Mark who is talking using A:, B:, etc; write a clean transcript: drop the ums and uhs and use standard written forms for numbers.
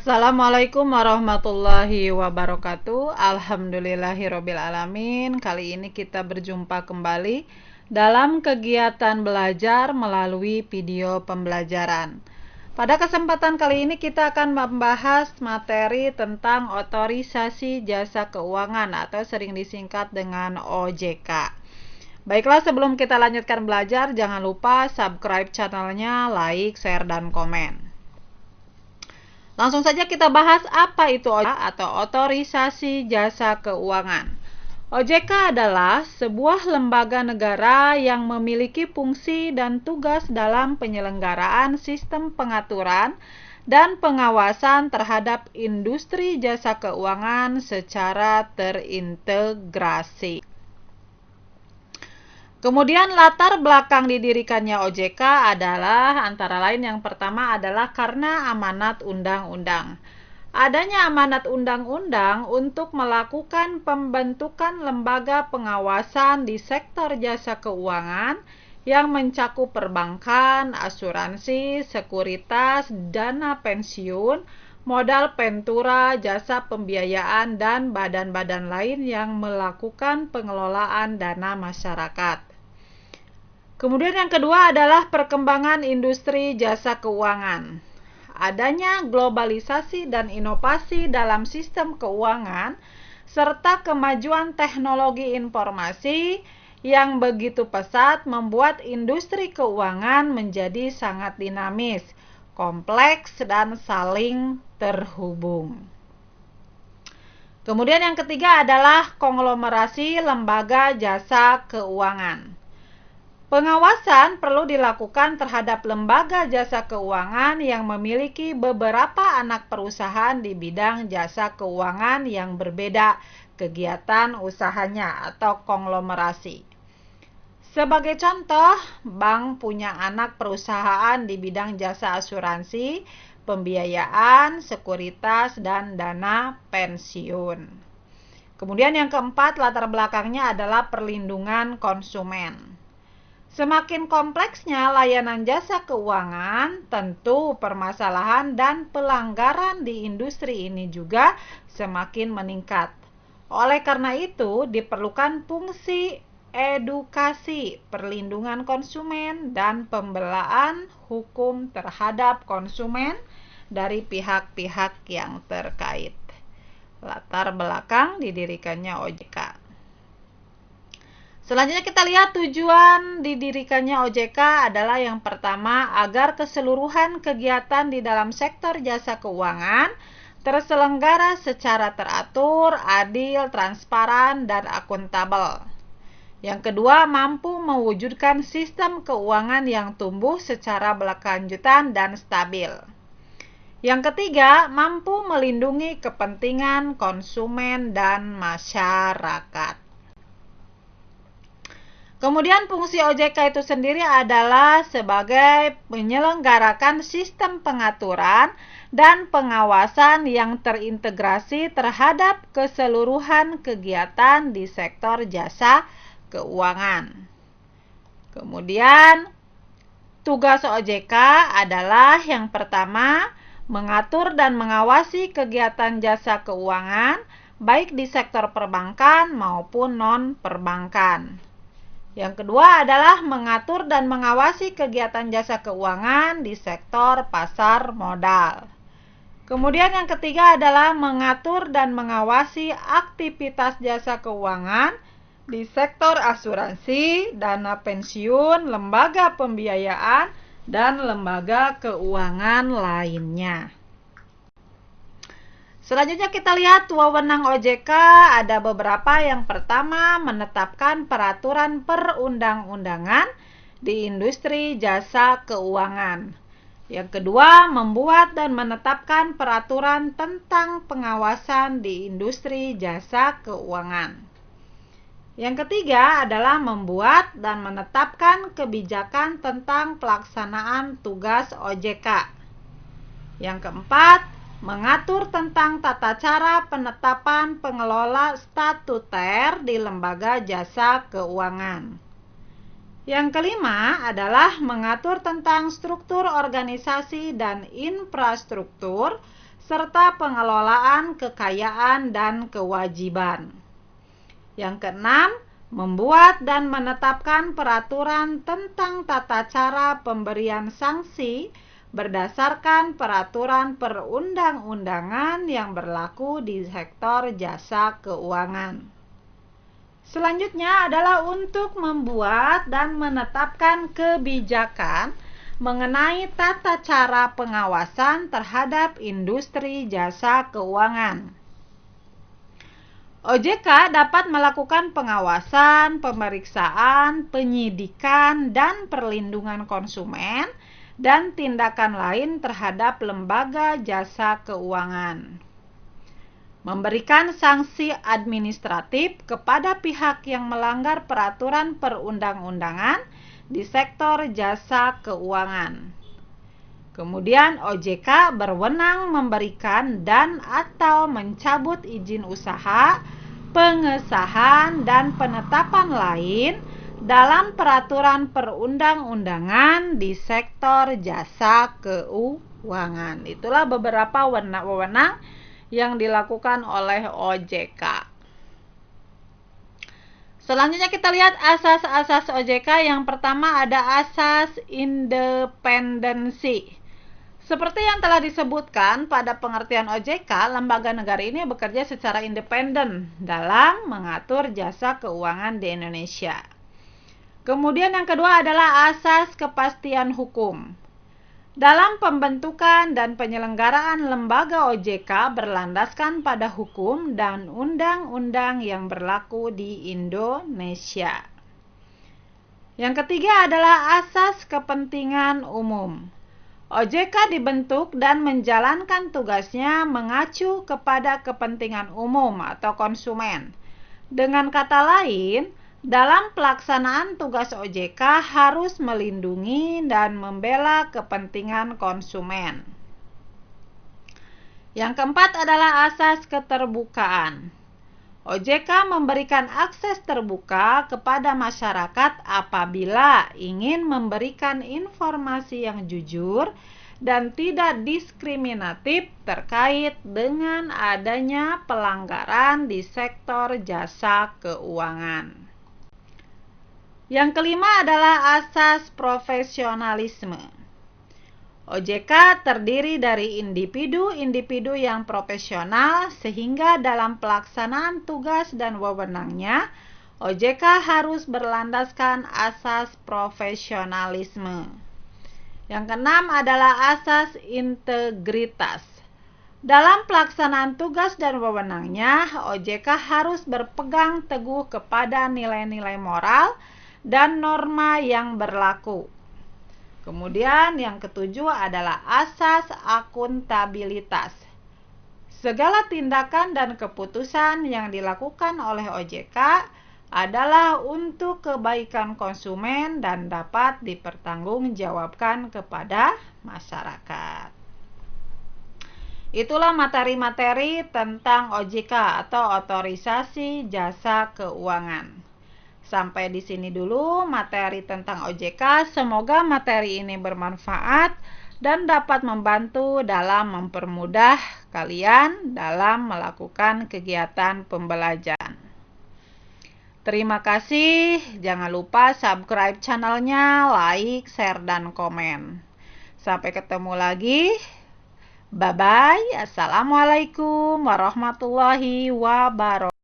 A: Assalamualaikum warahmatullahi wabarakatuh. Alhamdulillahirobbilalamin. Kali ini kita berjumpa kembali dalam kegiatan belajar melalui video pembelajaran. Pada kesempatan kali ini kita akan membahas materi tentang otorisasi jasa keuangan atau sering disingkat dengan OJK. Baiklah, sebelum kita lanjutkan belajar, jangan lupa subscribe channelnya, like, share, dan komen. Langsung saja kita bahas apa itu OJK atau otorisasi jasa keuangan. OJK adalah sebuah lembaga negara yang memiliki fungsi dan tugas dalam penyelenggaraan sistem pengaturan dan pengawasan terhadap industri jasa keuangan secara terintegrasi. Kemudian latar belakang didirikannya OJK adalah antara lain yang pertama adalah karena amanat undang-undang. Adanya amanat undang-undang untuk melakukan pembentukan lembaga pengawasan di sektor jasa keuangan yang mencakup perbankan, asuransi, sekuritas, dana pensiun, modal ventura, jasa pembiayaan, dan badan-badan lain yang melakukan pengelolaan dana masyarakat. Kemudian yang kedua adalah perkembangan industri jasa keuangan. Adanya globalisasi dan inovasi dalam sistem keuangan serta kemajuan teknologi informasi yang begitu pesat membuat industri keuangan menjadi sangat dinamis, kompleks, dan saling terhubung. Kemudian yang ketiga adalah konglomerasi lembaga jasa keuangan. Pengawasan perlu dilakukan terhadap lembaga jasa keuangan yang memiliki beberapa anak perusahaan di bidang jasa keuangan yang berbeda kegiatan usahanya atau konglomerasi. Sebagai contoh, bank punya anak perusahaan di bidang jasa asuransi, pembiayaan, sekuritas, dan dana pensiun. Kemudian yang keempat, latar belakangnya adalah perlindungan konsumen. Semakin kompleksnya layanan jasa keuangan, tentu permasalahan dan pelanggaran di industri ini juga semakin meningkat. Oleh karena itu, diperlukan fungsi edukasi, perlindungan konsumen, dan pembelaan hukum terhadap konsumen dari pihak-pihak yang terkait. Latar belakang didirikannya OJK. Selanjutnya kita lihat tujuan didirikannya OJK adalah yang pertama, agar keseluruhan kegiatan di dalam sektor jasa keuangan terselenggara secara teratur, adil, transparan, dan akuntabel. Yang kedua, mampu mewujudkan sistem keuangan yang tumbuh secara berkelanjutan dan stabil. Yang ketiga, mampu melindungi kepentingan konsumen dan masyarakat. Kemudian fungsi OJK itu sendiri adalah sebagai menyelenggarakan sistem pengaturan dan pengawasan yang terintegrasi terhadap keseluruhan kegiatan di sektor jasa keuangan. Kemudian tugas OJK adalah yang pertama, mengatur dan mengawasi kegiatan jasa keuangan baik di sektor perbankan maupun non-perbankan. Yang kedua adalah mengatur dan mengawasi kegiatan jasa keuangan di sektor pasar modal. Kemudian yang ketiga adalah mengatur dan mengawasi aktivitas jasa keuangan di sektor asuransi, dana pensiun, lembaga pembiayaan, dan lembaga keuangan lainnya. Selanjutnya kita lihat wewenang OJK, ada beberapa. Yang pertama, menetapkan peraturan perundang-undangan di industri jasa keuangan. Yang kedua, membuat dan menetapkan peraturan tentang pengawasan di industri jasa keuangan. Yang ketiga adalah membuat dan menetapkan kebijakan tentang pelaksanaan tugas OJK. Yang keempat, mengatur tentang tata cara penetapan pengelola statuter di lembaga jasa keuangan. Yang kelima adalah mengatur tentang struktur organisasi dan infrastruktur serta pengelolaan kekayaan dan kewajiban. Yang keenam, membuat dan menetapkan peraturan tentang tata cara pemberian sanksi berdasarkan peraturan perundang-undangan yang berlaku di sektor jasa keuangan. Selanjutnya adalah untuk membuat dan menetapkan kebijakan mengenai tata cara pengawasan terhadap industri jasa keuangan. OJK dapat melakukan pengawasan, pemeriksaan, penyidikan, dan perlindungan konsumen, dan tindakan lain terhadap lembaga jasa keuangan. Memberikan sanksi administratif kepada pihak yang melanggar peraturan perundang-undangan di sektor jasa keuangan. Kemudian OJK berwenang memberikan dan atau mencabut izin usaha, pengesahan, dan penetapan lain dalam peraturan perundang-undangan di sektor jasa keuangan. Itulah beberapa wewenang yang dilakukan oleh OJK. Selanjutnya kita lihat asas-asas OJK. Yang pertama ada asas independensi. Seperti yang telah disebutkan pada pengertian OJK, lembaga negara ini bekerja secara independen dalam mengatur jasa keuangan di Indonesia. Kemudian yang kedua adalah asas kepastian hukum. Dalam pembentukan dan penyelenggaraan lembaga OJK berlandaskan pada hukum dan undang-undang yang berlaku di Indonesia. Yang ketiga adalah asas kepentingan umum. OJK dibentuk dan menjalankan tugasnya mengacu kepada kepentingan umum atau konsumen. Dengan kata lain, dalam pelaksanaan tugas OJK harus melindungi dan membela kepentingan konsumen. Yang keempat adalah asas keterbukaan. OJK memberikan akses terbuka kepada masyarakat apabila ingin memberikan informasi yang jujur dan tidak diskriminatif terkait dengan adanya pelanggaran di sektor jasa keuangan. Yang kelima adalah asas profesionalisme. OJK terdiri dari individu-individu yang profesional sehingga dalam pelaksanaan tugas dan wewenangnya, OJK harus berlandaskan asas profesionalisme. Yang keenam adalah asas integritas. Dalam pelaksanaan tugas dan wewenangnya, OJK harus berpegang teguh kepada nilai-nilai moral dan norma yang berlaku. Kemudian yang ketujuh adalah asas akuntabilitas. Segala tindakan dan keputusan yang dilakukan oleh OJK adalah untuk kebaikan konsumen dan dapat dipertanggungjawabkan kepada masyarakat. Itulah materi-materi tentang OJK atau Otorisasi Jasa Keuangan. Sampai di sini dulu materi tentang OJK. Semoga materi ini bermanfaat dan dapat membantu dalam mempermudah kalian dalam melakukan kegiatan pembelajaran. Terima kasih. Jangan lupa subscribe channelnya, like, share, dan komen. Sampai ketemu lagi. Bye-bye. Assalamualaikum warahmatullahi wabarakatuh.